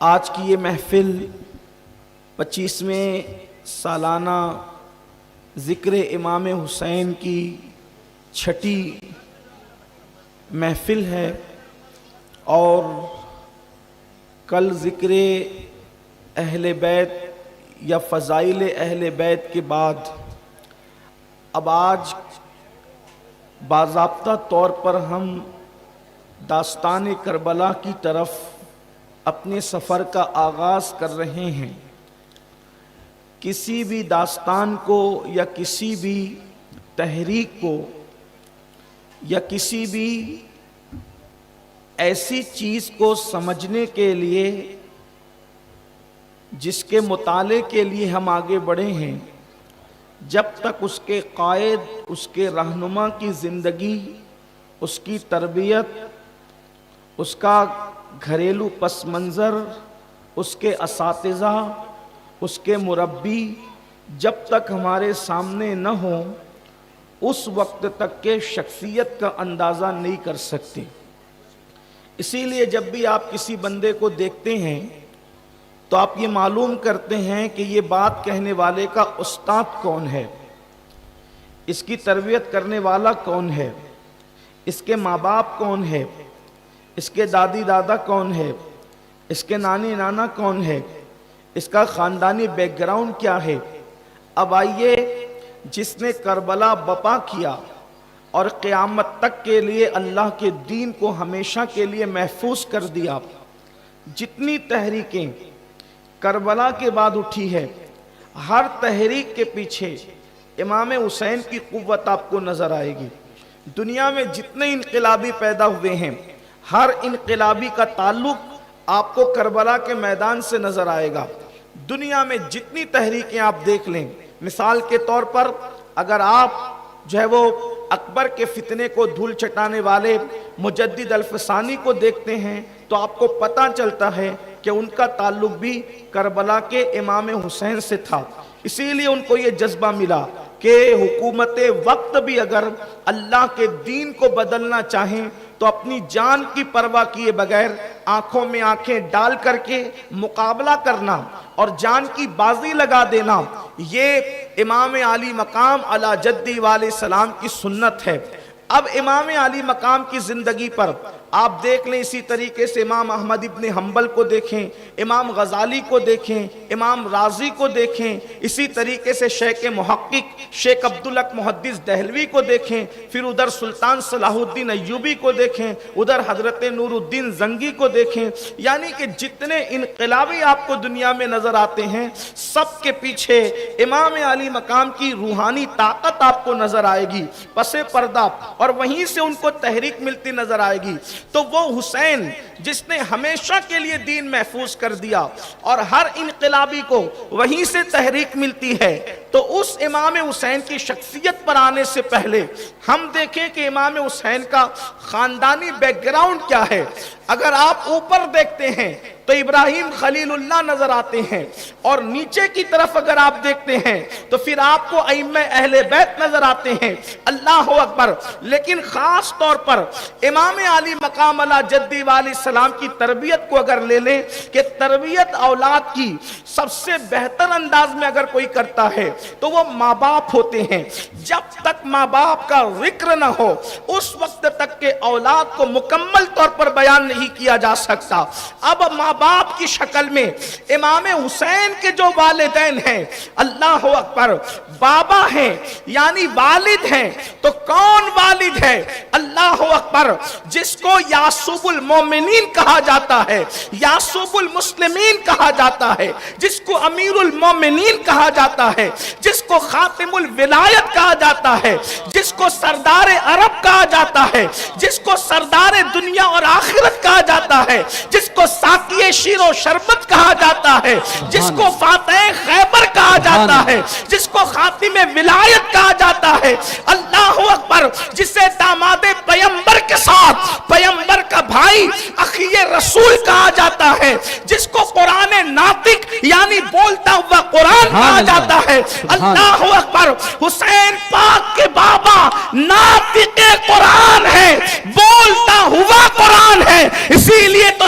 آج کی یہ محفل 25ویں سالانہ ذکر امام حسین کی چھٹی محفل ہے، اور کل ذکر اہل بیت یا فضائل اہل بیت کے بعد اب آج باضابطہ طور پر ہم داستان کربلا کی طرف اپنے سفر کا آغاز کر رہے ہیں۔ کسی بھی داستان کو یا کسی بھی تحریک کو یا کسی بھی ایسی چیز کو سمجھنے کے لیے جس کے مطالعے کے لیے ہم آگے بڑھے ہیں، جب تک اس کے قائد، اس کے رہنما کی زندگی، اس کی تربیت، اس کا گھریلو پس منظر، اس کے اساتذہ، اس کے مربی جب تک ہمارے سامنے نہ ہوں، اس وقت تک کہ شخصیت کا اندازہ نہیں کر سکتے۔ اسی لیے جب بھی آپ کسی بندے کو دیکھتے ہیں تو آپ یہ معلوم کرتے ہیں کہ یہ بات کہنے والے کا استاد کون ہے، اس کی تربیت کرنے والا کون ہے، اس کے ماں باپ کون ہے، اس کے دادی دادا کون ہے، اس کے نانی نانا کون ہے، اس کا خاندانی بیک گراؤنڈ کیا ہے۔ اب آئیے، جس نے کربلا بپا کیا اور قیامت تک کے لیے اللہ کے دین کو ہمیشہ کے لیے محفوظ کر دیا، جتنی تحریکیں کربلا کے بعد اٹھی ہے، ہر تحریک کے پیچھے امام حسین کی قوت آپ کو نظر آئے گی۔ دنیا میں جتنے انقلابی پیدا ہوئے ہیں، ہر انقلابی کا تعلق آپ کو کربلا کے میدان سے نظر آئے گا۔ دنیا میں جتنی تحریکیں آپ دیکھ لیں، مثال کے طور پر اگر آپ جو ہے وہ اکبر کے فتنے کو دھول چٹانے والے مجدد الفسانی کو دیکھتے ہیں تو آپ کو پتہ چلتا ہے کہ ان کا تعلق بھی کربلا کے امام حسین سے تھا۔ اسی لیے ان کو یہ جذبہ ملا کہ حکومت وقت بھی اگر اللہ کے دین کو بدلنا چاہیں تو اپنی جان کی پرواہ کیے بغیر آنکھوں میں آنکھیں ڈال کر کے مقابلہ کرنا اور جان کی بازی لگا دینا، یہ امام علی مقام علی جدی والے السلام کی سنت ہے۔ اب امام علی مقام کی زندگی پر آپ دیکھ لیں، اسی طریقے سے امام احمد ابن حنبل کو دیکھیں، امام غزالی کو دیکھیں، امام رازی کو دیکھیں، اسی طریقے سے شیخ محقق شیخ عبدالحق محدث دہلوی کو دیکھیں، پھر ادھر سلطان صلاح الدین ایوبی کو دیکھیں، ادھر حضرت نور الدین زنگی کو دیکھیں۔ یعنی کہ جتنے انقلابی آپ کو دنیا میں نظر آتے ہیں، سب کے پیچھے امام علی مقام کی روحانی طاقت آپ کو نظر آئے گی پس پردہ، اور وہیں سے ان کو تحریک ملتی نظر آئے گی۔ تو وہ حسین جس نے ہمیشہ کے لیے دین محفوظ کر دیا اور ہر انقلابی کو وہیں سے تحریک ملتی ہے، تو اس امام حسین کی شخصیت پر آنے سے پہلے ہم دیکھیں کہ امام حسین کا خاندانی بیک گراؤنڈ کیا ہے۔ اگر آپ اوپر دیکھتے ہیں تو ابراہیم خلیل اللہ نظر آتے ہیں، اور نیچے کی طرف اگر آپ دیکھتے ہیں تو پھر آپ کو ائمہ اہل بیت نظر آتے ہیں۔ اللہ اکبر۔ لیکن خاص طور پر امام علی مقام علی جدی والے السلام کی تربیت کو اگر لے لیں کہ تربیت اولاد کی سب سے بہتر انداز میں اگر کوئی کرتا ہے تو وہ ماں باپ ہوتے ہیں۔ جب تک ماں باپ کا ذکر نہ ہو اس وقت تک کہ اولاد کو مکمل طور پر بیان نہیں کیا جا سکتا۔ اب ماں باپ کی شکل میں امام حسین کے جو والدین ہیں، اللہ اکبر، بابا ہیں یعنی والد ہیں، تو کون والد ہے؟ اللہ اکبر، جس کو یعصوب المومنین کہا جاتا ہے، یعصوب المسلمین کہا جاتا ہے، جس کو امیر المومنین کہا جاتا ہے، جس کو خاتم الولایت کہا جاتا ہے، جس کو سردار عرب کہا جاتا ہے، جس کو سردار دنیا اور آخرت کہا جاتا ہے، جس کو ساقی شیر و شربت کہا جاتا ہے، جس کو فاتح خیبر کہا جاتا ہے، جس کو خاتم ولایت کہا جاتا ہے، اللہ اکبر، جسے داماد پیمبر کے ساتھ پیمبر کا بھائی اخی رسول کہا جاتا ہے، جس کو قرآن ناطق یعنی بولتا ہوا قرآن کہا جاتا ہے۔ اللہ اکبر، حسین پاک کے بابا ناطق قرآن ہے، بولتا ہوا قرآن ہے، اسی لیے تو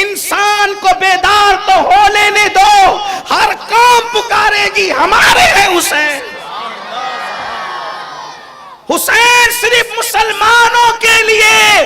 انسان کو بیدار تو ہو لینے دو، ہر قوم پکارے گی ہمارے ہیں حسین۔ حسین صرف مسلمانوں کے لیے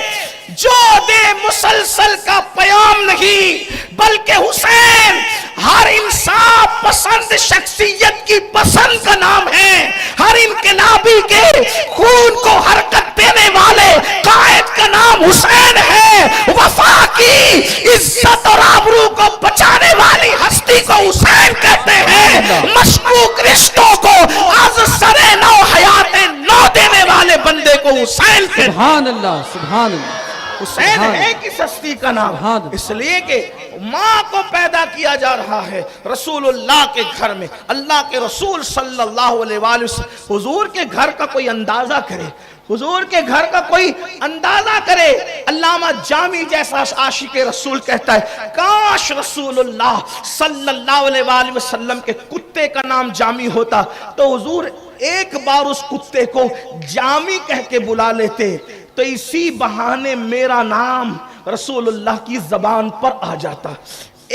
جو دے مسلسل کا پیام نہیں، بلکہ حسین ہر انصاف پسند شخصیت کی پسند کا نام ہے، ہر انقلابی کے خون کو حرکت دینے والے قائد کا نام حسین ہے، وفا کی عزت اور آبرو کو بچانے والی ہستی کو حسین کہتے ہیں، مشکوک رشتوں کو از سر نو حیات نو دینے والے بندے کو حسین کہتے ہیں۔ سبحان اللہ، سبحان اللہ۔ حسین ہے کس ہستی کا نام؟ اس لیے کہ ماں کو پیدا کیا جا رہا ہے رسول اللہ کے گھر میں، اللہ کے رسول صلی اللہ علیہ وآلہ وسلم۔ حضور کے گھر کا کوئی اندازہ کرے، حضور کے گھر کا کوئی اندازہ کرے۔ علامہ جامی جیسا عاشق رسول کہتا ہے کاش رسول اللہ صلی اللہ علیہ وآلہ وسلم کے کتے کا نام جامی ہوتا تو حضور ایک بار اس کتے کو جامی کہہ کے بلا لیتے، تو اسی بہانے میرا نام رسول اللہ کی زبان پر آ جاتا۔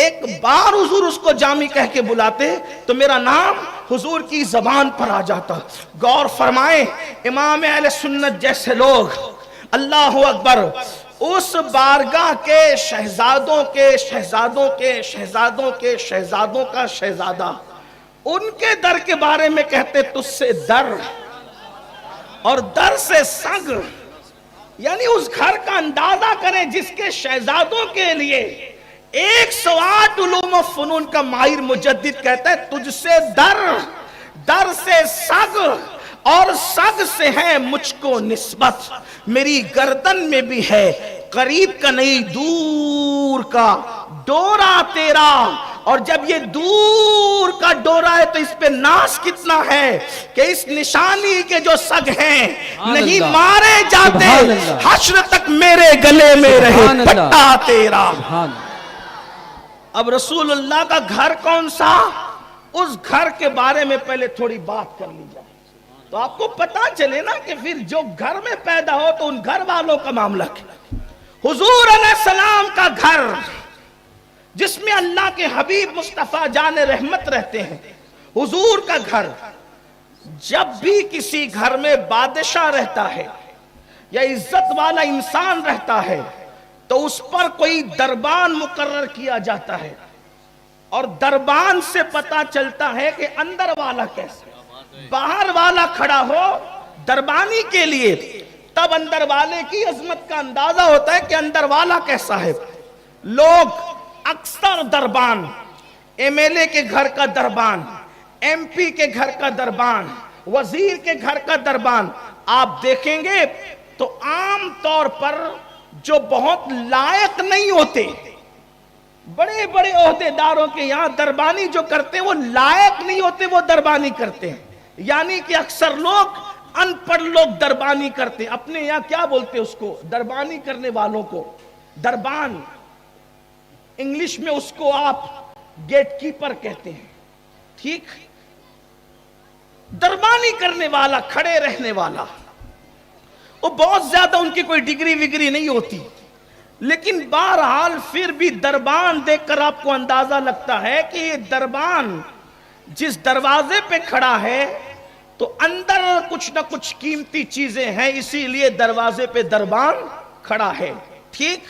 ایک بار حضور اس کو جامی کہہ کے بلاتے تو میرا نام حضور کی زبان پر آ جاتا۔ غور فرمائیں، امام اہل سنت جیسے لوگ، اللہ اکبر، اس بارگاہ کے شہزادوں کے شہزادوں کے شہزادوں کے شہزادوں کا شہزادہ، ان کے در کے بارے میں کہتے تجھ سے در اور در سے سگ، یعنی اس گھر کا اندازہ کریں جس کے شہزادوں کے لیے 108 علوم و فنون کا ماہر مجدد کہتا ہے تجھ سے در، در سے سگ اور سگ سے ہے مجھ کو نسبت، میری گردن میں بھی ہے قریب کا نہیں دور کا ڈورا تیرا، اور جب یہ دور کا ڈورا ہے تو اس پہ ناز کتنا ہے کہ اس نشانی کے جو سگ ہیں نہیں مارے جاتے، حشر تک میرے گلے میں رہے پٹا تیرا۔ اب رسول اللہ کا گھر کون سا؟ اس گھر کے بارے میں پہلے تھوڑی بات کر لی جائے تو آپ کو پتا چلے نا کہ پھر جو گھر میں پیدا ہو تو ان گھر والوں کا معاملہ کیا۔ حضور علیہ السلام کا گھر جس میں اللہ کے حبیب مصطفیٰ جان رحمت رہتے ہیں، حضور کا گھر، جب بھی کسی گھر میں بادشاہ رہتا ہے یا عزت والا انسان رہتا ہے تو اس پر کوئی دربان مقرر کیا جاتا ہے، اور دربان سے پتا چلتا ہے کہ اندر والا کیسا، باہر والا کھڑا ہو دربانی کے لیے تب اندر والے کی عظمت کا اندازہ ہوتا ہے کہ اندر والا کیسا ہے۔ لوگ اکثر دربان، ایم ایل اے کے گھر کا دربان، ایم پی کے گھر کا دربان، وزیر کے گھر کا دربان آپ دیکھیں گے تو عام طور پر جو بہت لائق نہیں ہوتے، بڑے بڑے عہدیداروں کے یہاں دربانی جو کرتے ہیں وہ لائق نہیں ہوتے، وہ دربانی کرتے ہیں، یعنی کہ اکثر لوگ ان پڑھ لوگ دربانی کرتے ہیں۔ اپنے یہاں کیا بولتے ہیں اس کو؟ دربانی کرنے والوں کو دربان، انگلش میں اس کو آپ گیٹ کیپر کہتے ہیں، ٹھیک؟ دربانی کرنے والا، کھڑے رہنے والا، وہ بہت زیادہ ان کی کوئی ڈگری وگری نہیں ہوتی، لیکن بہرحال پھر بھی دربان دیکھ کر آپ کو اندازہ لگتا ہے کہ یہ دربان جس دروازے پہ کھڑا ہے تو اندر کچھ نہ کچھ قیمتی چیزیں ہیں، اسی لیے دروازے پہ دربان کھڑا ہے، ٹھیک؟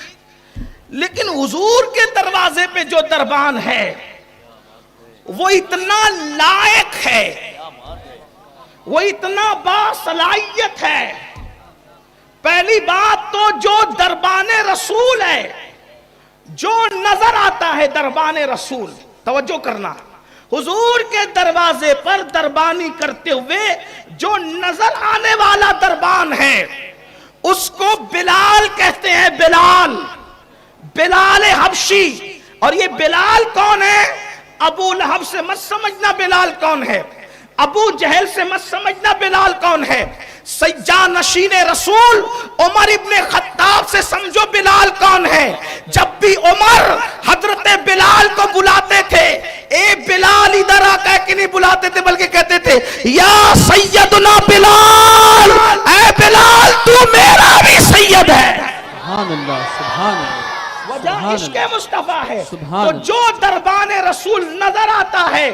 لیکن حضور کے دروازے پہ جو دربان ہے وہ اتنا لائق ہے، وہ اتنا باصلاحیت ہے۔ پہلی بات تو جو دربان رسول ہے، جو نظر آتا ہے دربان رسول، توجہ کرنا، حضور کے دروازے پر دربانی کرتے ہوئے جو نظر آنے والا دربان ہے اس کو بلال کہتے ہیں، بلال، بلال حبشی۔ اور یہ بلال کون ہے؟ ابو لہب سے مت سمجھنا بلال کون ہے، ابو جہل سے مت سمجھنا بلال کون ہے، سجا نشین رسول عمر ابن خطاب سے سمجھو بلال کون ہے۔ جب بھی عمر حضرت بلال کو بلاتے تھے، اے بلال ادھر آ کہہ کے نہیں بلاتے تھے بلکہ کہتے تھے یا سیدنا بلال، اے بلال تو میرا بھی سید ہے۔ سبحان اللہ، سبحان اللہ۔ وجہ عشق مصطفیٰ ہے۔ سبحان تو جو دربان رسول نظر آتا ہے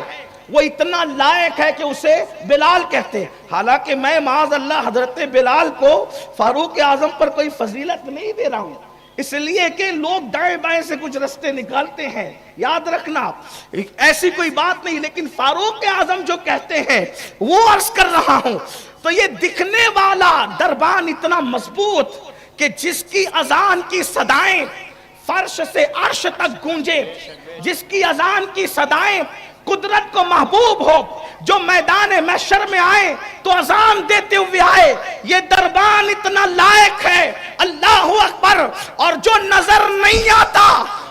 وہ اتنا لائق ہے کہ اسے بلال کہتے ہیں۔ حالانکہ میں معاذ اللہ حضرت بلال کو فاروق اعظم پر کوئی فضیلت نہیں دے رہا ہوں، اس لیے کہ لوگ دائیں بائیں سے کچھ رستے نکالتے ہیں، یاد رکھنا ایسی کوئی بات نہیں، لیکن فاروق اعظم جو کہتے ہیں وہ عرض کر رہا ہوں۔ تو یہ دکھنے والا دربان اتنا مضبوط کہ جس کی اذان کی صدائیں فرش سے عرش تک گونجے، جس کی اذان کی صدائیں قدرت کو محبوب ہو، جو میدان محشر میں آئے تو اذان دیتے ہوئے آئے، یہ دربان اتنا لائق ہے، اللہ اکبر۔ اور جو نظر نہیں آتا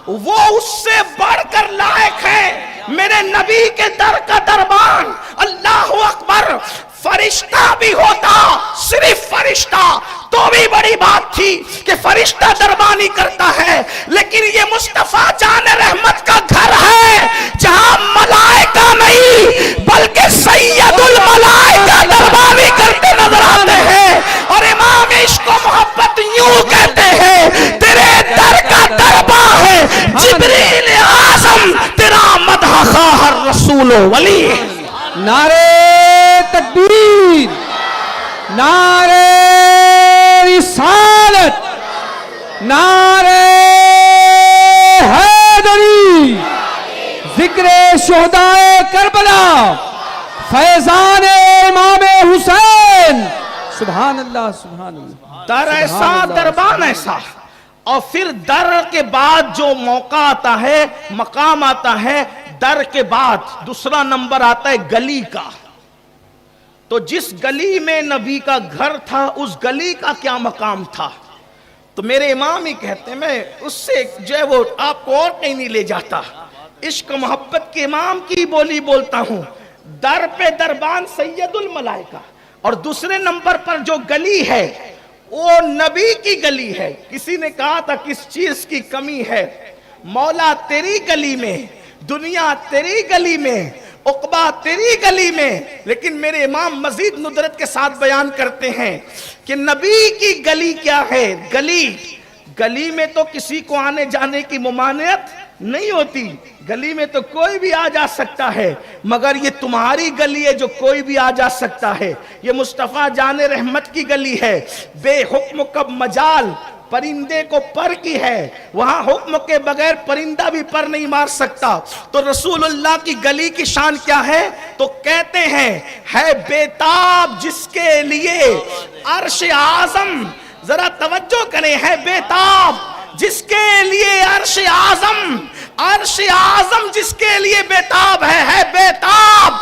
وہ اس سے بڑھ کر لائق ہے، میرے نبی کے در کا دربان، اللہ اکبر۔ فرشتہ بھی ہوتا، صرف فرشتہ تو بھی بڑی بات تھی کہ فرشتہ دربانی کرتا ہے، لیکن یہ مصطفیٰ جان رحمت کا گھر ہے جہاں ملائکہ نہیں بلکہ سید الملائکہ دربانی کرتے نظر آتے ہیں۔ اور امام عشق و محبت یوں کہتے ہیں، تیرے در کا دربار ہے جبریل اعظم، تیرا مدح خواہ الرسول ولی۔ نعرہ تکبیر، نعرہ رسالت، نعرہ حیدری، ذکر شہدائے کربلا، فیضان امام حسین۔ سبحان اللہ، سبحان اللہ۔ در ایسا، دربان ایسا، اور پھر در کے بعد جو موقع آتا ہے، مقام آتا ہے، در کے بعد دوسرا نمبر آتا ہے گلی کا۔ تو جس گلی میں نبی کا گھر تھا اس گلی کا کیا مقام تھا؟ تو میرے امام ہی کہتے ہیں، میں اس سے جو ہے وہ آپ کو اور کہیں نہیں لے جاتا، عشق محبت کے امام کی بولی بولتا ہوں۔ در پہ دربان سید الملائکہ، اور دوسرے نمبر پر جو گلی ہے وہ نبی کی گلی ہے۔ کسی نے کہا تھا کس چیز کی کمی ہے؟ مولا تیری گلی میں، دنیا تیری گلی میں، عقبہ تیری گلی میں، لیکن میرے امام مزید ندرت کے ساتھ بیان کرتے ہیں کہ نبی کی گلی کیا ہے؟ گلی میں تو کسی کو آنے جانے کی ممانعت نہیں ہوتی، گلی میں تو کوئی بھی آ جا سکتا ہے، مگر یہ تمہاری گلی ہے جو کوئی بھی آ جا سکتا ہے۔ یہ مصطفیٰ جان رحمت کی گلی ہے، بے حکم کب مجال پرندے کو پر کی ہے، وہاں حکم کے بغیر پرندہ بھی پر نہیں مار سکتا۔ تو رسول اللہ کی گلی کی شان کیا ہے؟ تو کہتے ہیں ہے بیتاب جس کے لیے عرش اعظم، ذرا توجہ کریں، ہے بیتاب جس کے لیے عرش اعظم، عرش اعظم جس کے لیے بیتاب ہے بیتاب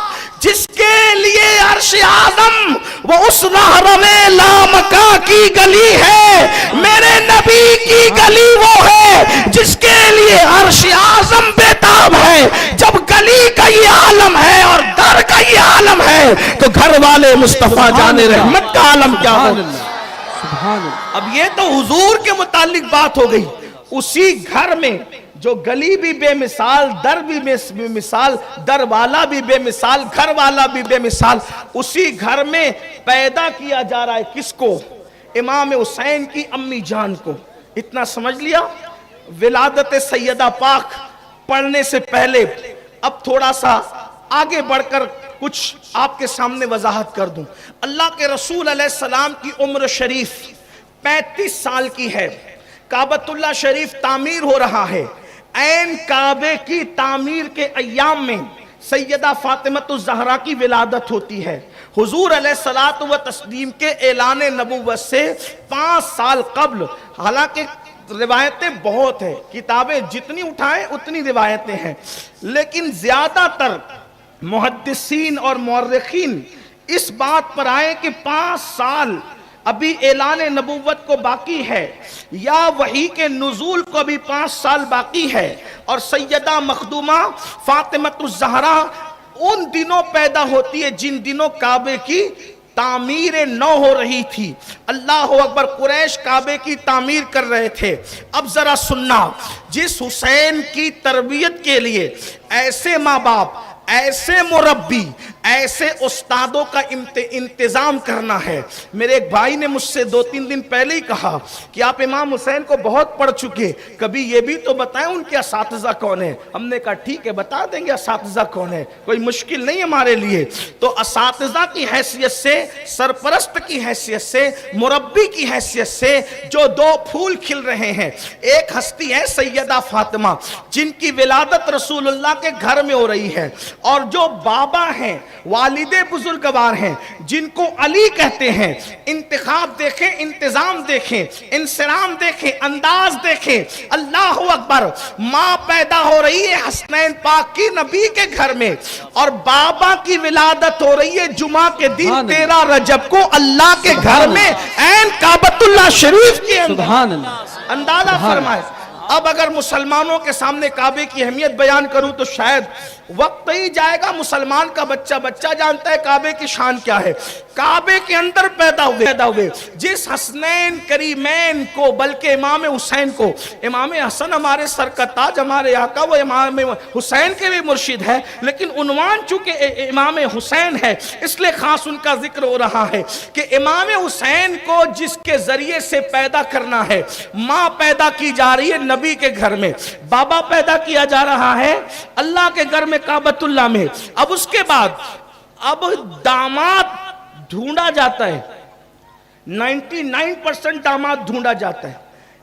جس کے لیے عرش اعظم، وہ اس رہروے لامکا کی گلی ہے، میرے نبی کی گلی وہ ہے جس کے لیے عرش اعظم بیتاب ہے۔ جب گلی کا یہ عالم ہے اور در کا یہ عالم ہے تو گھر والے مصطفیٰ جان رحمت کا عالم کیا ہو؟ اب یہ تو حضور کے متعلق بات ہو گئی، اسی گھر میں جو گلی بھی بے مثال، در بھی بے مثال، در والا بھی بے مثال، گھر والا بھی بے مثال، اسی گھر میں پیدا کیا جا رہا ہے کس کو؟ امام حسین کی امی جان کو۔ اتنا سمجھ لیا؟ ولادت سیدہ پاک پڑھنے سے پہلے اب تھوڑا سا آگے بڑھ کر کچھ آپ کے سامنے وضاحت کر دوں۔ اللہ کے رسول علیہ السلام کی عمر شریف 35 سال کی ہے، کعبۃ اللہ شریف تعمیر ہو رہا ہے۔ عین کعبے کی تعمیر کے ایام میں سیدہ فاطمہ الزہرا کی ولادت ہوتی ہے۔ حضور علیہ الصلوۃ والتسلیم کے اعلان نبوت سے 5 سال قبل، حالانکہ روایتیں بہت ہیں، کتابیں جتنی اٹھائیں اتنی روایتیں ہیں، لیکن زیادہ تر محدثین اور مورخین اس بات پر آئے کہ 5 سال ابھی اعلان نبوت کو باقی ہے، یا وحی کے نزول کو بھی 5 سال باقی ہے، اور سیدہ مخدومہ فاطمہ الزہرا ان دنوں پیدا ہوتی ہے جن دنوں کعبے کی تعمیر نو ہو رہی تھی۔ اللہ اکبر، قریش کعبے کی تعمیر کر رہے تھے۔ اب ذرا سننا، جس حسین کی تربیت کے لیے ایسے ماں باپ، ایسے مربی ایسے استادوں کا انتظام کرنا ہے. میرے ایک بھائی نے مجھ سے 2-3 دن پہلے ہی کہا کہ آپ امام حسین کو بہت پڑھ چکے, کبھی یہ بھی تو بتائیں ان کے اساتذہ کون ہیں. ہم نے کہا ٹھیک ہے بتا دیں گے اساتذہ کون ہے, کوئی مشکل نہیں ہمارے لیے. تو اساتذہ کی حیثیت سے, سرپرست کی حیثیت سے, مربی کی حیثیت سے جو 2 پھول کھل رہے ہیں, ایک ہستی ہے سیدہ فاطمہ جن کی ولادت رسول اللہ کے گھر میں ہو رہی ہے, اور جو بابا ہیں والد بزرگوار ہیں جن کو علی کہتے ہیں. انتخاب دیکھیں, انتظام دیکھیں, انصرام دیکھیں, انداز دیکھیں. اللہ اکبر. ماں پیدا ہو رہی ہے حسنین پاک کی نبی کے گھر میں, اور بابا کی ولادت ہو رہی ہے جمعہ کے دن 13 رجب کو اللہ کے گھر میں عین کعبۃ اللہ شریف کے اندر. سبحان اللہ. اندازہ فرمائے. اب اگر مسلمانوں کے سامنے کعبے کی اہمیت بیان کروں تو شاید وقت ہی جائے گا. مسلمان کا بچہ جانتا ہے کعبے کی شان کیا ہے. کعبے کے اندر پیدا ہوئے جس حسنین کریمین کو, بلکہ امام حسین کو, امام حسن ہمارے سر کا تاج, ہمارے آقا وہ امام حسین کے بھی مرشد ہے, لیکن عنوان چونکہ امام حسین ہے اس لیے خاص ان کا ذکر ہو رہا ہے کہ امام حسین کو جس کے ذریعے سے پیدا کرنا ہے, ماں پیدا کی جا رہی ہے نبی کے گھر میں, بابا پیدا کیا جا رہا ہے اللہ کے گھر میں کعبۃ اللہ میں. اب اس کے بعد اب داماد ڈھونڈا جاتا ہے. 99% داماد ڈھونڈا جاتا ہے.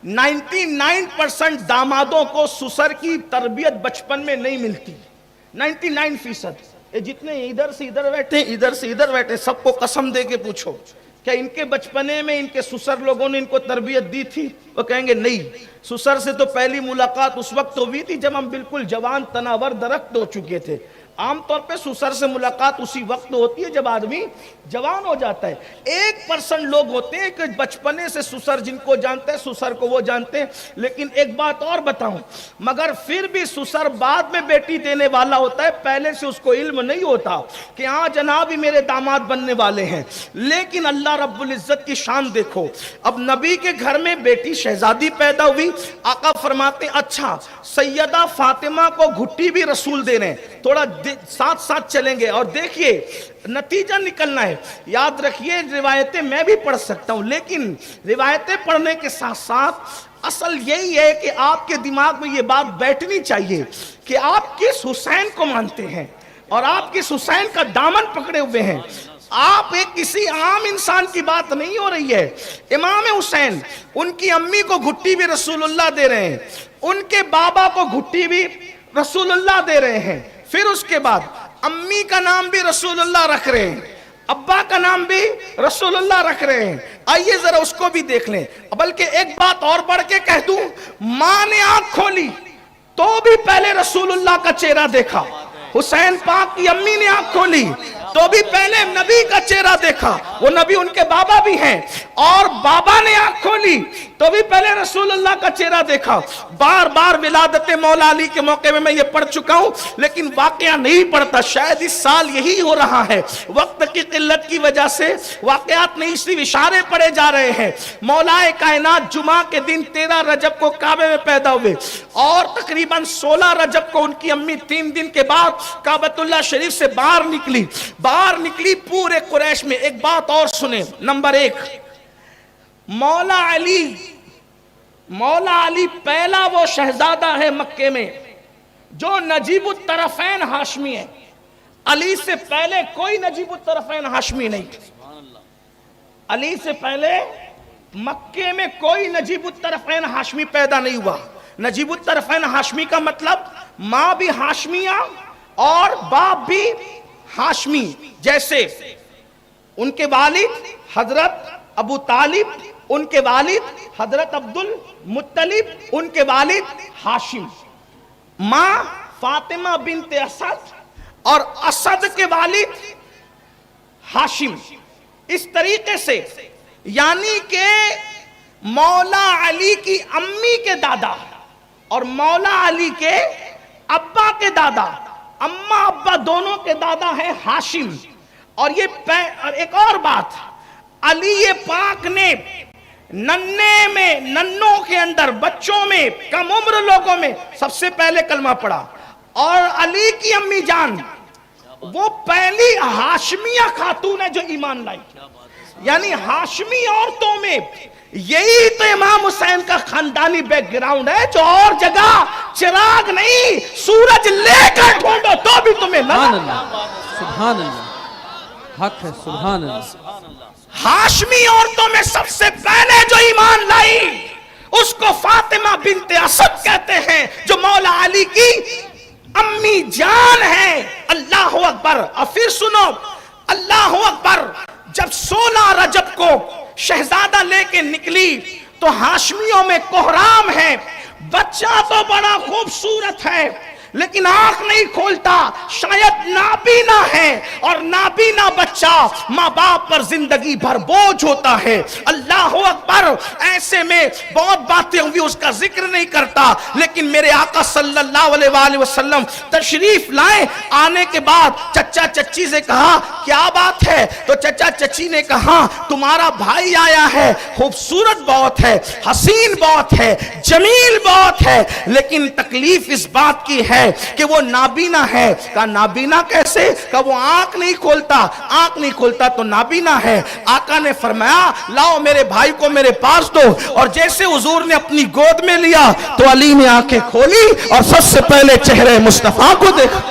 99% دامادوں کو سسر کی تربیت بچپن میں نہیں ملتی. 99%. جتنے ادھر سے ادھر بیٹھے, ادھر سے ادھر بیٹھے, سب کو قسم دے کے پوچھو کیا ان کے بچپنے میں ان کے سسر لوگوں نے ان کو تربیت دی تھی؟ وہ کہیں گے نہیں. سسر سے تو پہلی ملاقات اس وقت ہوئی تھی جب ہم بالکل جوان تناور درخت ہو چکے تھے. عام طور پہ سسر سے ملاقات اسی وقت ہوتی ہے جب آدمی جوان ہو جاتا ہے. 1% لوگ ہوتے ہیں کہ بچپنے سے سسر جن کو جانتے ہیں سسر کو وہ جانتے ہیں. لیکن ایک بات اور بتاؤں, مگر پھر بھی سسر بعد میں بیٹی دینے والا ہوتا ہے, پہلے سے اس کو علم نہیں ہوتا کہ ہاں جناب ہی میرے داماد بننے والے ہیں. لیکن اللہ رب العزت کی شان دیکھو, اب نبی کے گھر میں بیٹی شہزادی پیدا ہوئی. آقا فرماتے ہیں اچھا سیدہ فاطمہ کو گھٹی بھی رسول دے رہے ہیں. تھوڑا ساتھ ساتھ چلیں گے اور دیکھیے نتیجہ نکلنا ہے. یاد رکھیے روایتیں میں بھی پڑھ سکتا ہوں, لیکن روایتیں پڑھنے کے ساتھ ساتھ اصل یہی ہے کہ آپ کے دماغ میں یہ بات بیٹھنی چاہیے کہ آپ کس حسین کو مانتے ہیں اور آپ کس حسین کا دامن پکڑے ہوئے ہیں. آپ ایک کسی عام انسان کی بات نہیں ہو رہی ہے. امام حسین ان کی امی کو گھٹی بھی رسول اللہ دے رہے ہیں, ان کے بابا کو گھٹی بھی رسول اللہ دے رہے ہیں. پھر اس کے بعد امی کا نام بھی رسول اللہ رکھ رہے ہیں, ابا کا نام بھی رسول اللہ رکھ رہے ہیں. آئیے ذرا اس کو بھی دیکھ لیں. بلکہ ایک بات اور بڑھ کے کہہ دوں, ماں نے آنکھ کھولی تو بھی پہلے رسول اللہ کا چہرہ دیکھا. حسین پاک کی امی نے آنکھ کھولی تو بھی پہلے نبی کا چہرہ دیکھا. وہ نبی ان کے بابا بھی ہیں, اور بابا نے آنکھ کھولی تو بھی پہلے رسول اللہ کا چہرہ دیکھا. بار بار ولادت مولا علی کے موقع میں یہ پڑھ چکا ہوں, لیکن واقعہ نہیں پڑھتا. شاید اس سال یہی ہو رہا ہے, وقت کی قلت کی وجہ سے واقعات نہیں, صرف اشارے پڑے جا رہے ہیں. مولا کائنات جمعہ کے دن 13 رجب کو کعبے میں پیدا ہوئے, اور تقریباً 16 رجب کو ان کی امی 3 دن کے بعد کعبۃ اللہ شریف سے باہر نکلی. پورے قریش میں. ایک بات اور سنیں. نمبر 1, مولا علی پہلا وہ شہزادہ ہے مکے میں جو نجیب الطرفین ہاشمی ہے. علی سے پہلے کوئی نجیب الطرفین ہاشمی نہیں. علی سے پہلے مکے میں کوئی نجیب الطرفین ہاشمی پیدا نہیں ہوا. نجیب الطرفین ہاشمی کا مطلب ماں بھی ہاشمیہ اور باپ بھی ہاشمی. جیسے ان کے والد حضرت ابو طالب, ان کے والد حضرت عبد المطلب, ان کے والد ہاشم. ماں فاطمہ بنت اسد اور اسد کے والد ہاشم. اس طریقے سے یعنی کہ مولا علی کی امی کے دادا اور مولا علی کے ابا کے دادا, اما ابا دونوں کے دادا ہیں ہاشم. اور یہ ایک اور بات, علی پاک نے ننوں کے اندر, بچوں میں, کم عمر لوگوں میں سب سے پہلے کلمہ پڑھا. اور علی کی امی جان وہ پہلی ہاشمیہ خاتون ہے جو ایمان لائی. یعنی ہاشمی عورتوں میں یہی تو امام حسین کا خاندانی بیک گراؤنڈ ہے جو اور جگہ چراغ نہیں سورج لے کر ڈھونڈو تو بھی تمہیں سبحان نظر. اللہ سبحان اللہ حق ہے سبحان اللہ. ہاشمی عورتوں میں سب سے پہلے جو ایمان لائی اس کو فاطمہ بنت اسد کہتے ہیں جو مولا علی کی امی جان ہے. اللہ اکبر. اور پھر سنو اللہ اکبر. جب 16 رجب کو شہزادہ لے کے نکلی تو ہاشمیوں میں کوہرام ہے. بچہ تو بڑا خوبصورت ہے لیکن آنکھ نہیں کھولتا, شاید نابینا ہے, اور نابینا بچہ ماں باپ پر زندگی بھر بوجھ ہوتا ہے. اللہ اکبر. ایسے میں بہت باتیں ہوئی, اس کا ذکر نہیں کرتا, لیکن میرے آقا صلی اللہ علیہ وآلہ وسلم تشریف لائے. آنے کے بعد چچا چچی سے کہا کیا بات ہے؟ تو چچا چچی نے کہا تمہارا بھائی آیا ہے, خوبصورت بہت ہے, حسین بہت ہے, جمیل بہت ہے, لیکن تکلیف اس بات کی ہے کہ وہ نابینا ہے. کہا نابینا کیسے؟ کہا وہ آنکھ نہیں کھولتا. آنکھ نہیں کھولتا تو نابینا ہے. آقا نے فرمایا لاؤ میرے بھائی کو میرے پاس دو. اور جیسے حضور نے اپنی گود میں لیا تو علی نے آنکھیں کھولی اور سب سے پہلے چہرے مصطفیٰ کو دیکھا.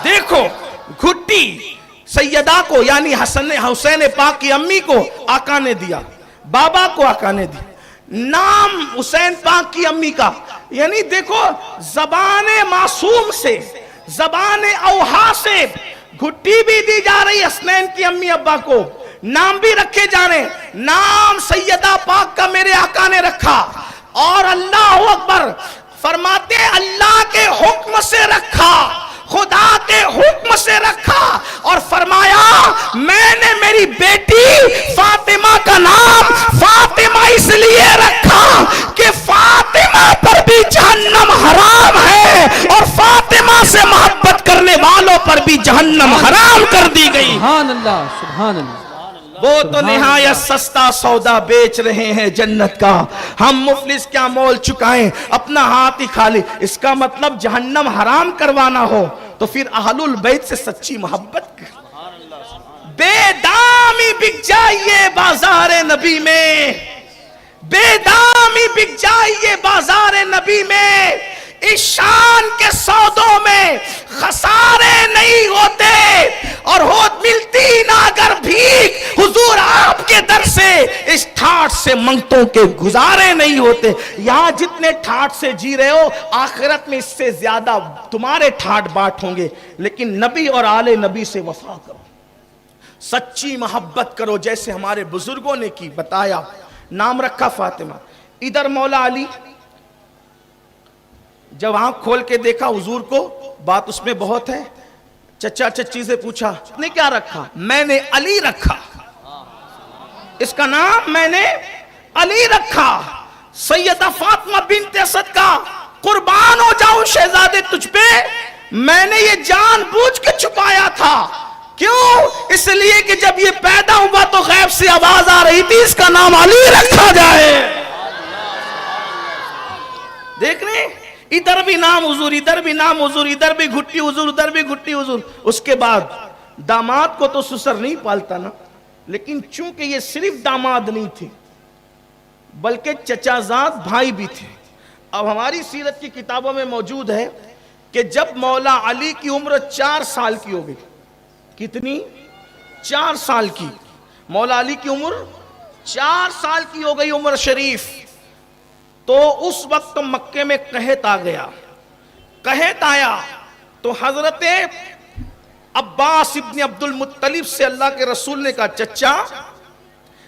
دیکھو گھٹی سیدہ کو یعنی حسین پاک کی امی کو آقا نے دیا, بابا کو آقا نے دیا, نام حسین پاک کی امی کا. یعنی دیکھو زبان معصوم سے, زبان اوہا سے گھٹی بھی دی جا رہی حسنین کی امی ابا کو, نام بھی رکھے جا رہے. نام سیدہ پاک کا میرے آقا نے رکھا. اور اللہ اکبر فرماتے اللہ کے حکم سے رکھا, خدا کے حکم سے رکھا, اور فرمایا میں نے میری بیٹی فاطمہ کا نام فاطمہ اس لیے رکھا کہ فاطمہ پر بھی جہنم حرام ہے اور فاطمہ سے محبت کرنے والوں پر بھی جہنم حرام کر دی گئی. سبحان اللہ سبحان اللہ. وہ تو نہایت سستا سودا بیچ رہے ہیں جنت کا, ہم مفلس کیا مول چکائیں, اپنا ہاتھ ہی خالی. اس کا مطلب جہنم حرام کروانا ہو تو پھر اہل البیت سے سچی محبت کر. بے دامی بک جائیے بازار نبی میں, بے دامی بک جائیے بازار نبی میں, اس شان کے سودوں میں خسارے نہیں ہوتے, اور ملتی نہ اگر بھیک حضور آپ کے در سے اس ٹھاٹ سے منگتوں کے گزارے نہیں ہوتے. یہاں جتنے ٹھاٹ سے جی رہے ہو آخرت میں اس سے زیادہ تمہارے ٹھاٹ باٹ ہوں گے, لیکن نبی اور آل نبی سے وفا کرو, سچی محبت کرو جیسے ہمارے بزرگوں نے کی. بتایا نام رکھا فاطمہ. ادھر مولا علی جب آنکھ کھول کے دیکھا حضور کو, بات اس میں بہت ہے, چچا چچی سے پوچھا نے کیا رکھا؟ میں نے علی رکھا, اس کا نام میں نے علی رکھا. سیدہ فاطمہ بنت اسد کا قربان ہو جاؤں شہزادے تجھ پہ, میں نے یہ جان بوجھ کے چھپایا تھا. کیوں؟ اس لیے کہ جب یہ پیدا ہوا تو غیب سے آواز آ رہی تھی اس کا نام علی رکھا جائے. دیکھ رہے ہیں ادھر بھی نام حضور, ادھر بھی نام حضور, ادھر بھی گھٹی حضور, ادھر بھی گھٹی حضور. اس کے بعد داماد کو تو سسر نہیں پالتا نا, لیکن چونکہ یہ صرف داماد نہیں تھے بلکہ چچا زاد بھائی بھی تھے. اب ہماری سیرت کی کتابوں میں موجود ہے کہ جب مولا علی کی عمر 4 سال کی ہو گئی, کتنی؟ 4 سال کی. مولا علی کی عمر 4 سال کی ہو گئی عمر شریف, تو اس وقت مکے میں قحط آ گیا. قحط آیا تو حضرت عباس ابن عبد المطلب سے اللہ کے رسول نے کہا چچا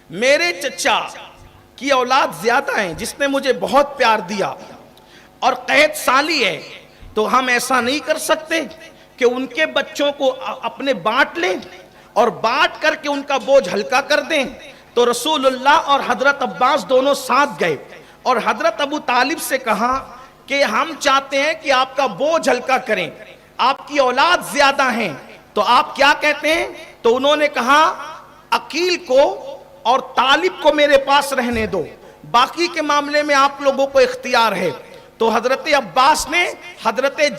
میرے چچا کی اولاد زیادہ ہیں جس نے مجھے بہت پیار دیا, اور قحط سالی ہے, تو ہم ایسا نہیں کر سکتے کہ ان کے بچوں کو اپنے بانٹ لیں اور بانٹ کر کے ان کا بوجھ ہلکا کر دیں. تو رسول اللہ اور حضرت عباس دونوں ساتھ گئے اور حضرت ابو طالب سے کہا کہ ہم چاہتے ہیں کہ آپ کا بوجھ ہلکا کریں, آپ کی اولاد زیادہ ہیں, تو آپ کیا کہتے ہیں؟ تو انہوں نے کہا عقیل کو اور طالب کو میرے پاس رہنے دو, باقی کے معاملے میں آپ لوگوں کو اختیار ہے. تو حضرت عباس نے حضرت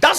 10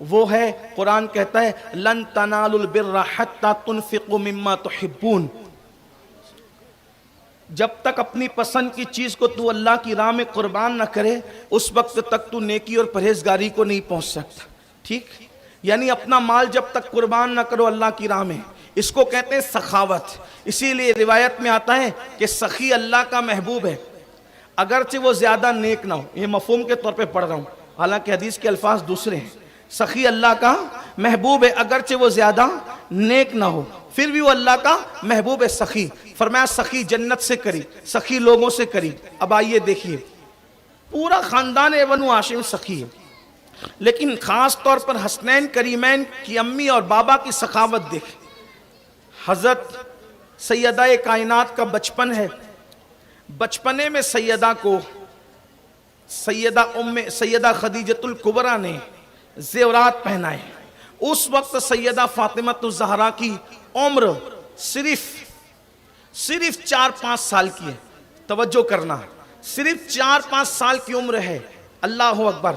وہ ہے قرآن کہتا ہے لن تنالوا البر حتی تنفقوا مما تحبون، جب تک اپنی پسند کی چیز کو تو اللہ کی راہ میں قربان نہ کرے اس وقت تک تو نیکی اور پرہیزگاری کو نہیں پہنچ سکتا. ٹھیک، یعنی اپنا مال جب تک قربان نہ کرو اللہ کی راہ میں، اس کو کہتے ہیں سخاوت. اسی لیے روایت میں آتا ہے کہ سخی اللہ کا محبوب ہے اگرچہ وہ زیادہ نیک نہ ہو. یہ مفہوم کے طور پہ پڑھ رہا ہوں، حالانکہ حدیث کے الفاظ دوسرے ہیں. سخی اللہ کا محبوب ہے اگرچہ وہ زیادہ نیک نہ ہو، پھر بھی وہ اللہ کا محبوب ہے سخی. فرمایا سخی جنت سے قریب، سخی لوگوں سے قریب. اب آئیے دیکھیے، پورا خاندان بنو ہاشم سخی ہے، لیکن خاص طور پر حسنین کریمین کی امی اور بابا کی سخاوت دیکھیں. حضرت سیدہ کائنات کا بچپن ہے، بچپنے میں سیدہ کو سیدہ خدیجۃ الکبریٰ نے زیورات پہنائے. اس وقت سیدہ فاطمہ الزہرا کی عمر صرف 4-5 سال کی ہے. توجہ کرنا، صرف 4-5 سال کی عمر ہے. اللہ اکبر.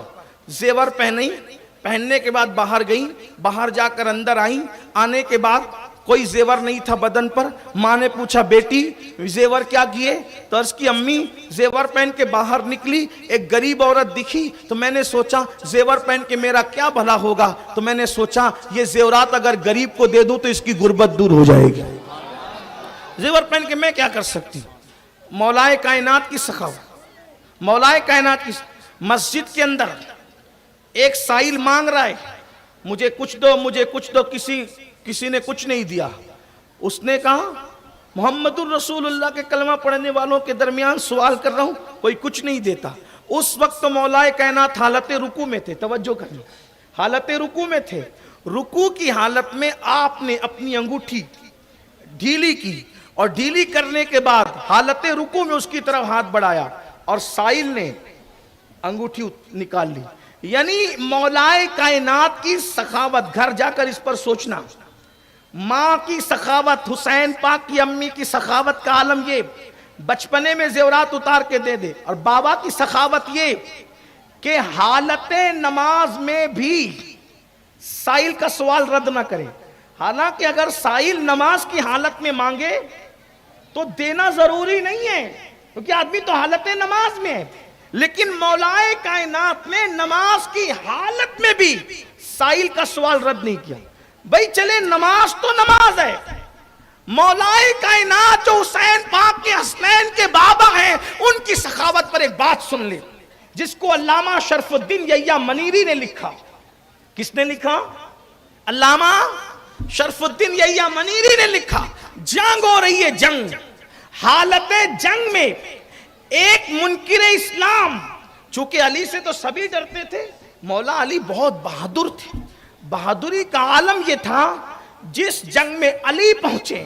زیور پہننے کے بعد باہر گئیں، باہر جا کر اندر آئیں. آنے کے بعد کوئی زیور نہیں تھا بدن پر. ماں نے پوچھا بیٹی زیور کیا کیے؟ تو عرض کی امی زیور پہن کے باہر نکلی، ایک غریب عورت دکھی تو میں نے سوچا زیور پہن کے میرا کیا بھلا ہوگا، تو میں نے سوچا یہ زیورات اگر غریب کو دے دوں تو اس کی غربت دور ہو جائے گی. زیور پہن کے میں کیا کر سکتی. مولا کائنات کی سخاوت. مولا کائنات کی مسجد کے اندر ایک سائل مانگ رہا ہے مجھے کچھ دو، مجھے کچھ دو. کسی نے کچھ نہیں دیا. اس نے کہا محمد الرسول اللہ کے کلمہ پڑھنے والوں کے درمیان سوال کر رہا ہوں، کوئی کچھ نہیں دیتا. اس وقت مولا کائنات حالت رکوع میں تھے. توجہ کریں، حالت رکوع میں تھے. رکوع کی حالت میں آپ نے اپنی انگوٹھی ڈھیلی کی اور ڈھیلی کرنے کے بعد حالت رکوع میں اس کی طرف ہاتھ بڑھایا اور سائل نے انگوٹھی نکال لی. یعنی مولا کائنات کی سخاوت. گھر جا کر اس پر سوچنا. ماں کی سخاوت، حسین پاک کی امی کی سخاوت کا عالم یہ بچپنے میں زیورات اتار کے دے دے، اور بابا کی سخاوت یہ کہ حالت نماز میں بھی سائل کا سوال رد نہ کرے. حالانکہ اگر سائل نماز کی حالت میں مانگے تو دینا ضروری نہیں ہے کیونکہ آدمی تو حالت نماز میں ہے، لیکن مولا کائنات نے نماز کی حالت میں بھی سائل کا سوال رد نہیں کیا. بھئی چلے نماز تو نماز ہے. مولا کائنات جو حسین پاک کے حسنین کے بابا ہیں ان کی سخاوت پر ایک بات سن لے جس کو علامہ شرف الدین یحییٰ منیری نے لکھا. کس نے لکھا؟ علامہ شرف الدین یحییٰ منیری نے لکھا. جنگ ہو رہی ہے، جنگ. حالت جنگ میں ایک منکر اسلام، چونکہ علی سے تو سبھی ڈرتے تھے، مولا علی بہت بہادر تھے. بہادری کا عالم یہ تھا جس جنگ میں علی پہنچے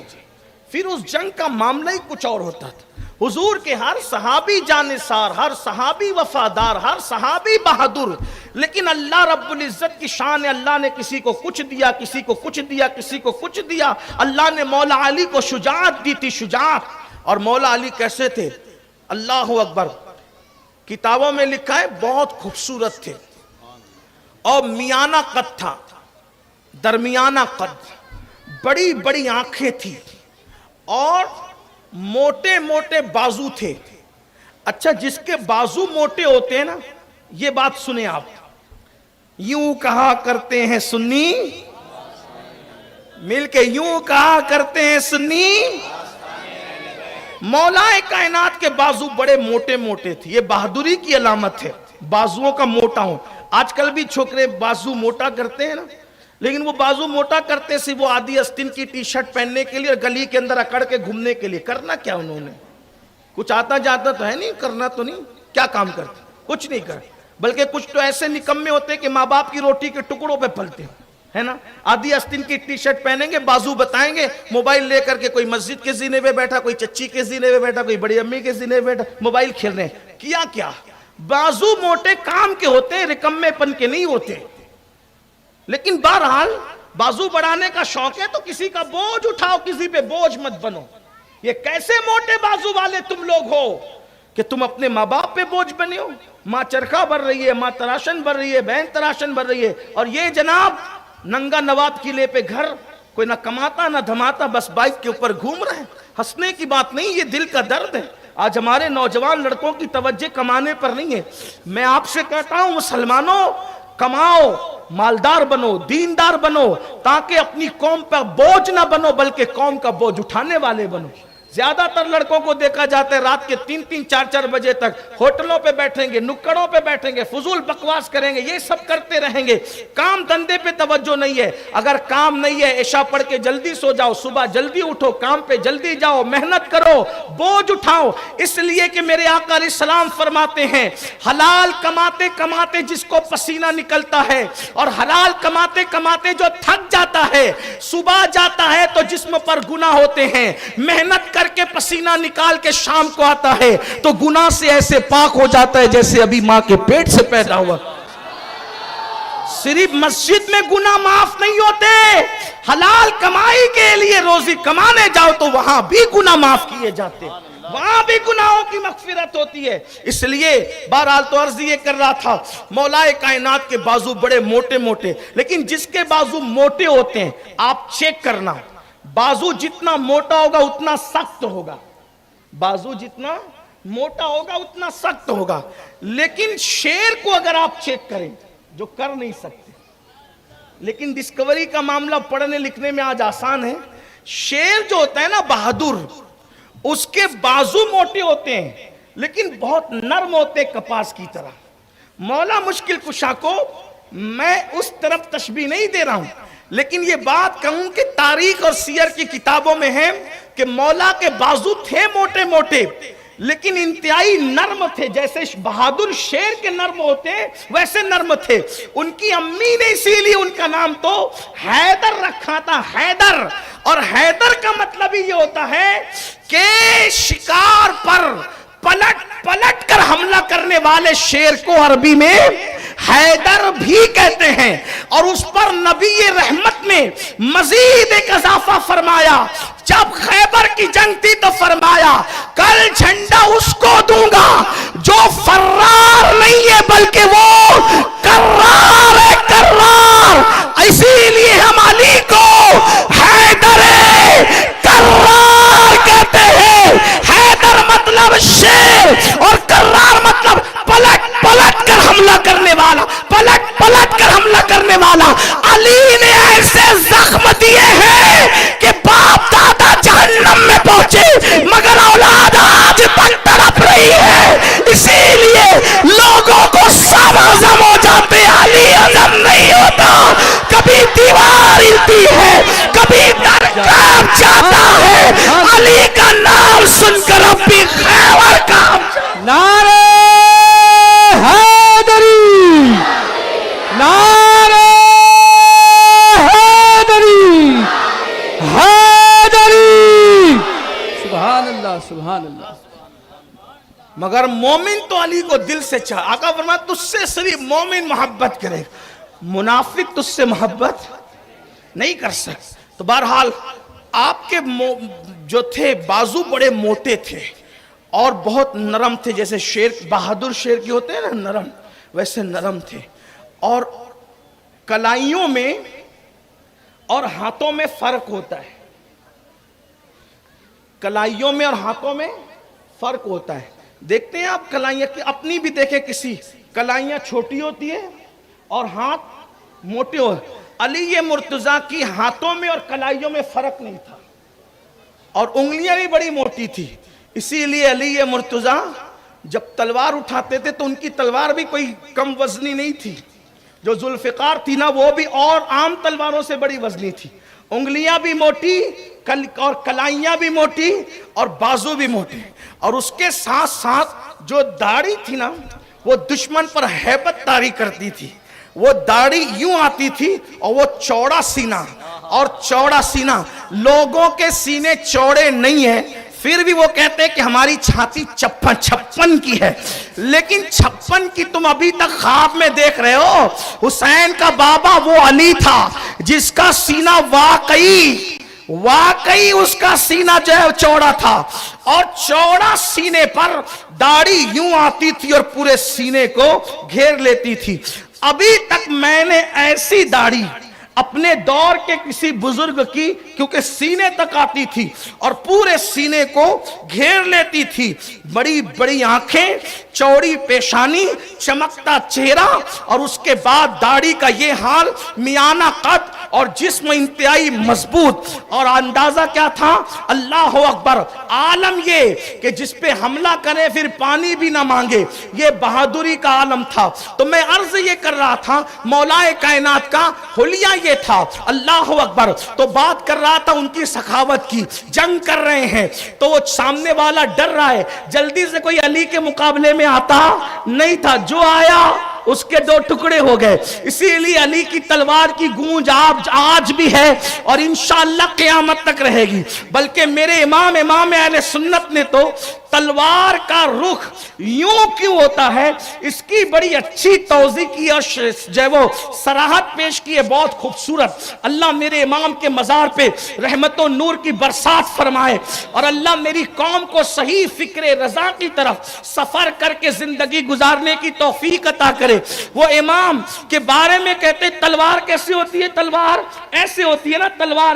پھر اس جنگ کا معاملہ ہی کچھ اور ہوتا تھا. حضور کے ہر صحابی جانثار، ہر صحابی وفادار، ہر صحابی بہادر، لیکن اللہ رب العزت کی شان ہے اللہ نے کسی کو کچھ دیا، کسی کو کچھ دیا، کسی کو کچھ دیا. اللہ نے مولا علی کو شجاعت دی تھی، شجاعت. اور مولا علی کیسے تھے؟ اللہ اکبر. کتابوں میں لکھا ہے بہت خوبصورت تھے اور میانہ قد تھا، درمیانہ قد، بڑی بڑی آنکھیں تھی اور موٹے موٹے بازو تھے. اچھا جس کے بازو موٹے ہوتے ہیں نا، یہ بات سنیں آپ، یوں کہا کرتے ہیں سنی، مل کے یوں کہا کرتے ہیں سنی. مولا کائنات کے بازو بڑے موٹے موٹے تھے. یہ بہادری کی علامت ہے، بازوؤں کا موٹا ہوں. آج کل بھی چھوکرے بازو موٹا کرتے ہیں نا، لیکن وہ بازو موٹا کرتے سے وہ آدھی استن کی ٹی شرٹ پہننے کے لیے اور گلی کے اندر اکڑ کے گھومنے کے لیے. کرنا کیا انہوں نے؟ کچھ آتا جاتا تو ہے نہیں، کرنا تو نہیں. کیا کام کرتے؟ کچھ نہیں کر. بلکہ کچھ تو ایسے نکمے ہوتے کہ ماں باپ کی روٹی کے ٹکڑوں پہ پلتے ہیں، ہے نا. آدھی استن کی ٹی شرٹ پہنیں گے، بازو بتائیں گے، موبائل لے کر کے کوئی مسجد کے زینے پہ بیٹھا، کوئی چچی کے زینے پہ بیٹھا، کوئی بڑی امی کے زینے پہ بیٹھا، موبائل کھیل رہے ہیں. کیا بازو موٹے کام کے ہوتے ہیں، رکمے پن کے نہیں ہوتے. لیکن بہرحال بازو بڑھانے کا شوق ہے تو کسی کا بوجھ اٹھاؤ، کسی پہ بوجھ مت بنو. یہ کیسے موٹے بازو والے تم لوگ ہو کہ تم اپنے ماں باپ پہ بوجھ بنے ہو. ماں چرخہ بھر رہی ہے, ماں تراشن بھر رہی ہے, بہن تراشن بھر رہی ہے, اور یہ جناب ننگا نواب قلعے پہ گھر, کوئی نہ کماتا نہ دھماتا, بس بائک کے اوپر گھوم رہے ہیں. ہنسنے کی بات نہیں, یہ دل کا درد ہے. آج ہمارے نوجوان لڑکوں کی توجہ کمانے پر نہیں ہے. میں آپ سے کہتا ہوں مسلمانوں, کماؤ, مالدار بنو, دیندار بنو, تاکہ اپنی قوم پر بوجھ نہ بنو بلکہ قوم کا بوجھ اٹھانے والے بنو. زیادہ تر لڑکوں کو دیکھا جاتا ہے رات کے 3-3, 4-4 بجے تک ہوٹلوں پہ بیٹھیں گے, نکڑوں پہ بیٹھیں گے, فضول بکواس کریں گے, یہ سب کرتے رہیں گے. کام دھندے پہ توجہ نہیں ہے. اگر کام نہیں ہے, عشاء پڑھ کے جلدی سو جاؤ, صبح جلدی اٹھو, کام پہ جلدی جاؤ, محنت کرو, بوجھ اٹھاؤ. اس لیے کہ میرے آقا علیہ السلام فرماتے ہیں حلال کماتے کماتے جس کو پسینہ نکلتا ہے اور حلال کماتے کماتے جو تھک جاتا ہے, صبح جاتا ہے تو جسم پر گناہ ہوتے ہیں, محنت کر کے پسینہ نکال کے شام کو آتا ہے تو گناہ سے ایسے پاک ہو جاتا ہے جیسے ابھی ماں کے پیٹ سے پیدا ہوا. صرف مسجد میں گناہ معاف نہیں ہوتے, حلال کمائی کے لیے روزی کمانے جاؤ تو وہاں بھی گناہ معاف کیے جاتے, وہاں بھی گناہوں کی مغفرت ہوتی ہے. اس لیے بہرحال تو عرض یہ کر رہا تھا, مولا کائنات کے بازو بڑے موٹے موٹے, لیکن جس کے بازو موٹے ہوتے ہیں آپ چیک کرنا, بازو جتنا موٹا ہوگا اتنا سخت ہوگا, بازو جتنا موٹا ہوگا اتنا سخت ہوگا. لیکن شیر کو اگر آپ چیک کریں, جو کر نہیں سکتے, لیکن ڈسکوری کا معاملہ پڑھنے لکھنے میں آج آسان ہے. شیر جو ہوتا ہے نا بہادر, اس کے بازو موٹے ہوتے ہیں لیکن بہت نرم ہوتے ہیں کپاس کی طرح. مولا مشکل کشا کو میں اس طرف تشبیہ نہیں دے رہا ہوں, لیکن یہ بات کہوں کہ تاریخ اور سیر کی کتابوں میں ہے کہ مولا کے بازو تھے موٹے موٹے لیکن انتہائی نرم تھے, جیسے بہادر شیر کے نرم ہوتے ہیں ویسے نرم تھے. ان کی امی نے اسی لیے ان کا نام تو حیدر رکھا تھا, حیدر. اور حیدر کا مطلب ہی یہ ہوتا ہے کہ شکار پر پلٹ پلٹ کر حملہ کرنے والے شیر کو عربی میں حیدر بھی کہتے ہیں. اور اس پر نبی رحمت نے مزید ایک اضافہ فرمایا. جب خیبر کی جنگ تھی تو فرمایا کل جھنڈا اس کو دوں گا جو فرار نہیں ہے بلکہ وہ کرار ہے, کرار. اسی لیے ہم علی کو حیدر کرار کہتے ہیں. حیدر مطلب شیر اور کرار مطلب پلٹ پلٹ کر حملہ کرنے والا, پلٹ پلٹ کر حملہ کرنے والا. علی نے ایسے زخم دیے ہیں کہ باپ دادا جہنم میں پہنچے مگر اولاد آج تک تڑپ رہی ہے. اسی لیے لوگوں کو سب ہضم ہو جاتے, علی ہضم نہیں ہوتا. کبھی دیوار ہلتی ہے, کبھی در کانپ جاتا ہے, علی کا نام سن کر اب بھی خیبر کانپ جاتا. نعرہ حیدری, نعرہ حیدری, حیدری. سبحان اللہ, سبحان اللہ. مگر مومن تو علی کو دل سے چاہ. آقا فرمایا تجھ سے صرف مومن محبت کرے, منافق تجھ سے محبت نہیں کر سکتا. تو بہرحال آپ کے جو تھے بازو بڑے موٹے تھے اور بہت نرم تھے, جیسے شیر, بہادر شیر کی ہوتے ہیں نا نرم, ویسے نرم تھے. اور کلائیوں میں اور ہاتھوں میں فرق ہوتا ہے, کلائیوں میں اور ہاتھوں میں فرق ہوتا ہے. دیکھتے ہیں آپ کلائیاں, اپنی بھی دیکھیں, کسی کلائیاں چھوٹی ہوتی ہے اور ہاتھ موٹے ہو. علی مرتضیٰ کی ہاتھوں میں اور کلائیوں میں فرق نہیں تھا اور انگلیاں بھی بڑی موٹی تھی. اسی لیے علی مرتضیٰ جب تلوار اٹھاتے تھے تو ان کی تلوار بھی کوئی کم وزنی نہیں تھی. جو ذوالفقار تھی نا وہ بھی اور عام تلواروں سے بڑی وزنی تھی. انگلیاں بھی موٹی اور کلائیاں بھی موٹی اور بازو بھی موٹے. اور اس کے ساتھ ساتھ جو داڑھی تھی نا وہ دشمن پر ہیبت طاری کرتی تھی. وہ داڑھی یوں آتی تھی اور وہ چوڑا سینہ, اور چوڑا سینہ. لوگوں کے سینے چوڑے نہیں ہیں پھر بھی وہ کہتے ہیں کہ ہماری چھاتی 56 کی ہے, لیکن 56 کی تم ابھی تک خواب میں دیکھ رہے ہو. حسین کا بابا وہ علی تھا جس کا سینہ واقعی واقعی اس کا سینہ جو ہے چوڑا تھا اور چوڑا سینے پر داڑھی یوں آتی تھی اور پورے سینے کو گھیر لیتی تھی. ابھی تک میں نے ایسی داڑھی اپنے دور کے کسی بزرگ کی, کیونکہ سینے تک آتی تھی اور پورے سینے کو گھیر لیتی تھی, بڑی بڑی آنکھیں, چوڑی پیشانی, چمکتا چہرہ, اور اس کے بعد داڑھی کا یہ حال, میانہ قد اور جسم انتہائی مضبوط. اور اندازہ کیا تھا؟ اللہ اکبر, عالم یہ کہ جس پہ حملہ کرے پھر پانی بھی نہ مانگے, یہ بہادری کا عالم تھا. تو میں عرض یہ کر رہا تھا مولا کائنات کا حلیہ یہ تھا. اللہ اکبر. تو بات کر رہا تھا ان کی سخاوت کی. جنگ کر رہے ہیں تو وہ سامنے والا ڈر رہا ہے, جلدی سے کوئی علی کے مقابلے میں آتا نہیں تھا, جو آیا اس کے دو ٹکڑے ہو گئے. اسی لیے علی کی تلوار کی گونج آج بھی ہے اور انشاءاللہ قیامت تک رہے گی. بلکہ میرے امام اہل سنت نے تو تلوار کا رخ یوں کیوں ہوتا ہے اس کی بڑی اچھی توضیح کی اور جو وہ صراحت پیش کی ہے, بہت خوبصورت. اللہ میرے امام کے مزار پہ رحمت و نور کی برسات فرمائے اور اللہ میری قوم کو صحیح فکر رضا کی طرف سفر کر کے زندگی گزارنے کی توفیق عطا کرے. وہ امام کے بارے میں کہتے تلوار کیسے ہوتی ہے؟ تلوار ایسے ہوتی ہے نا, تلوار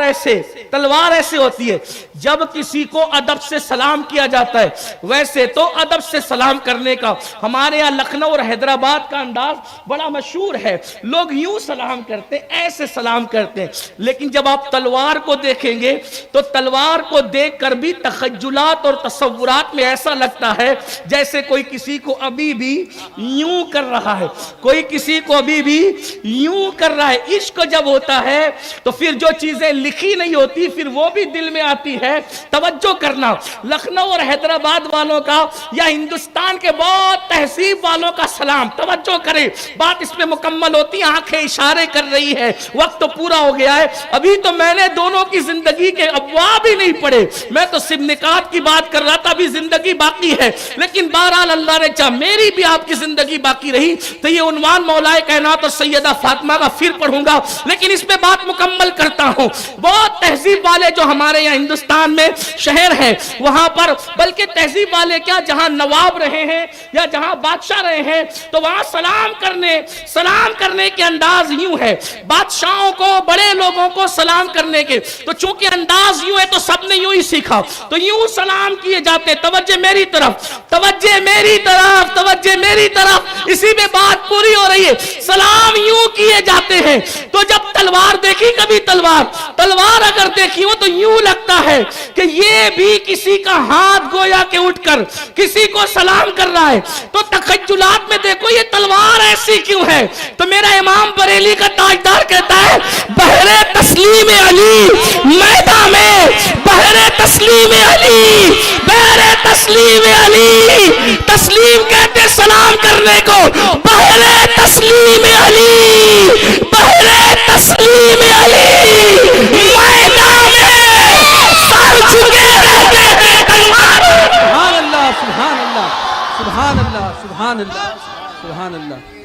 ایسے ہوتی ہے. جب کسی کو ادب سے سلام کیا جاتا ہے, ویسے تو ادب سے سلام کرنے کا ہمارے یہاں لکھنؤ اور حیدرآباد کا انداز بڑا مشہور ہے. لوگ یوں سلام کرتے, ایسے سلام کرتے ہیں. لیکن جب آپ تلوار کو دیکھیں گے تو تلوار کو دیکھ کر بھی تخیلات اور تصورات میں ایسا لگتا ہے جیسے کوئی کسی کو ابھی بھی یوں کر رہا ہے, کوئی کسی کو ابھی بھی یوں کر رہا ہے. عشق جب ہوتا ہے تو پھر جو چیزیں لکھی نہیں ہوتی پھر وہ بھی دل میں آتی ہے. توجہ کرنا, لکھنؤ اور حیدرآباد والوں کا یا ہندوستان کے بہت تہذیب والوں کا سلام, توجہ کریں, بات اس میں مکمل ہوتی. آنکھیں اشارے کر رہی ہے, وقت تو پورا ہو گیا ہے, ابھی تو میں نے دونوں کی زندگی کے ابواب ہی نہیں پڑھے. میں تو صرف نکاح کی بات کر رہا تھا, ابھی زندگی باقی ہے. لیکن بہرحال اللہ نے چاہا میری بھی آپ کی زندگی باقی رہی تو یہ عنوان مولا کائنات اور سیدہ فاطمہ کا پھر پڑھوں گا, لیکن اس میں بات مکمل کرتا ہوں. بہت تہذیب والے جو ہمارے یہاں ہندوستان میں شہر ہے وہاں پر, بلکہ تہذیب والے کیا جہاں نواب رہے ہیں یا جہاں بادشاہ رہے ہیں تو وہاں سلام کرنے کے انداز یوں ہے. بادشاہوں کو, بڑے لوگوں کو سلام کرنے کے تو چونکہ انداز یوں ہے تو سب نے یوں ہی سیکھا, تو یوں سلام کیے جاتے. توجہ میری طرف, توجہ میری طرف, توجہ میری طرف, اسی میں بات پوری ہو رہی ہے. سلام یوں کیے جاتے ہیں. تو جب تلوار دیکھی, کبھی تلوار اگر دیکھی ہو تو یوں لگتا ہے کہ یہ بھی کسی کا ہاتھ گویا کہ اٹھ کر کسی کو سلام کر رہا ہے. تو تخیلات میں دیکھو یہ تلوار ایسی کیوں ہے. تو میرا امام بریلی کا تاجدار کہتا ہے بحر تسلیم علی میدان میں, بحر تسلیم علی, بحر تسلیم علی, تسلیم کہتے سلام کرنے کو, بحر تسلیم علی, بحر تسلیم علی, میدان میں سر جھکے رہتے ہیں تلوار. سبحان اللہ, سبحان اللہ, سبحان اللہ, سبحان اللہ, سبحان اللہ.